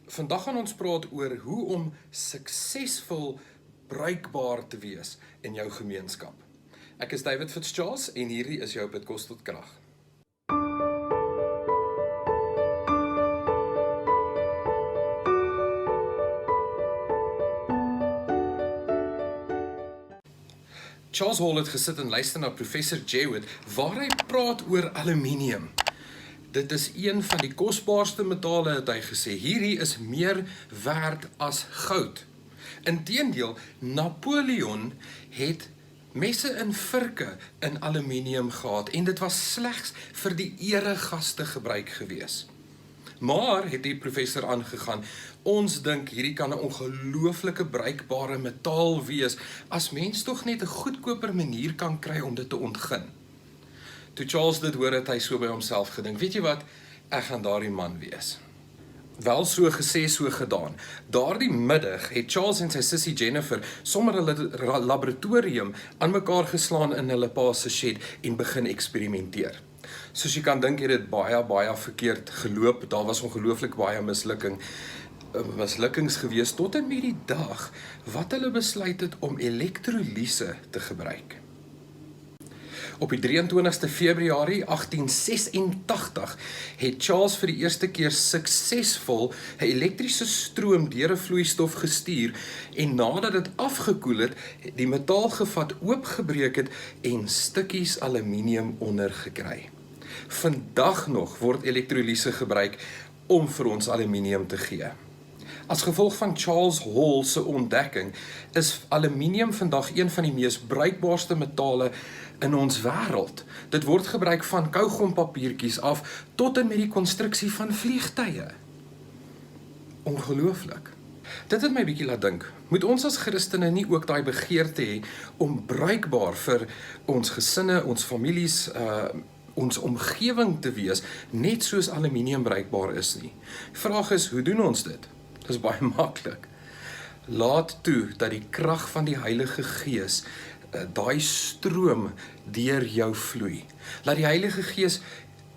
Vandag gaan ons praat oor hoe om suksesvol bruikbaar te wees in jou gemeenskap. Ek is David Fitzgerald en hierdie is jou Bidkos tot krag. Charles Hall het gesit en luister na professor Jewett waar hy praat oor aluminium. Dit is een van die kosbaarste metale, het hy gesê. Hierdie is meer werd as goud. Inteendeel, Napoleon het messe en virke in aluminium gehad en dit was slegs vir die eregaste gebruik gewees. Maar, het die professor aangegaan, ons dink hierdie kan 'n ongelooflike bruikbare metaal wees as mens tog net 'n goedkoper manier kan kry om dit te ontgin. Toe Charles dit hoor, het hy so by homself gedink, weet jy wat, ek gaan daardie man wees. Wel so gesê, so gedaan. Daardie middag het Charles en sy sussie Jennifer sommer hulle laboratorium aan mekaar geslaan in hulle pa se shed en begin eksperimenteer. Soos jy kan dink, het dit baie verkeerd geloop. Daar was ongelooflik baie mislukkings gewees tot en met die dag wat hulle besluit het om elektrolyse te gebruik. Op die 23ste Februarie 1886 het Charles vir die eerste keer suksesvol 'n elektriese stroom deur 'n vloeistof gestuur en nadat dit afgekoel het, die metaal gevat, oopgebreek het en stukkies aluminium onder gekry. Vandag nog word elektrolyse gebruik om vir ons aluminium te gee. As gevolg van Charles Hall se ontdekking is aluminium vandag een van die mees bruikbaarste metale in ons wêreld. Dit word gebruik van kaugompapiertjies af tot en met die konstruksie van vliegtye. Ongelooflik. Dit het my bietjie laat dink, moet ons as Christene nie ook daai begeerte hê om bruikbaar vir ons gesinne, ons families, ons omgewing te wees, net soos aluminium bruikbaar is nie? Die vraag is, hoe doen ons dit? Dit is baie maklik. Laat toe dat die krag van die Heilige Gees daai stroom deur jou vloei. Laat die Heilige Gees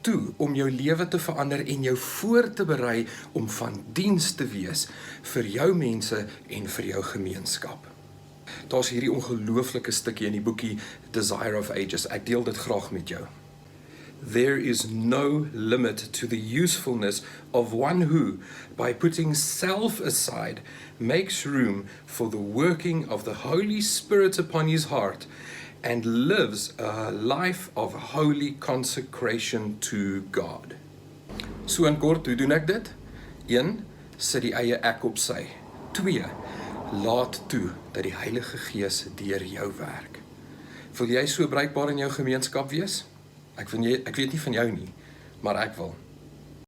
toe om jou lewe te verander en jou voor te berei om van diens te wees vir jou mense en vir jou gemeenskap. Daar's hierdie ongelooflike stukkie in die boekie Desire of Ages. Ek deel dit graag met jou. There is no limit to the usefulness of one who, by putting self aside, makes room for the working of the Holy Spirit upon his heart and lives a life of holy consecration to God. So in kort, hoe doen ek dit? 1. Sit die eie ek op sy. 2. Laat toe dat die Heilige Gees deur jou werk. Wil jy so bruikbaar in jou gemeenskap wees? Ek weet nie van jou nie, maar ek wil.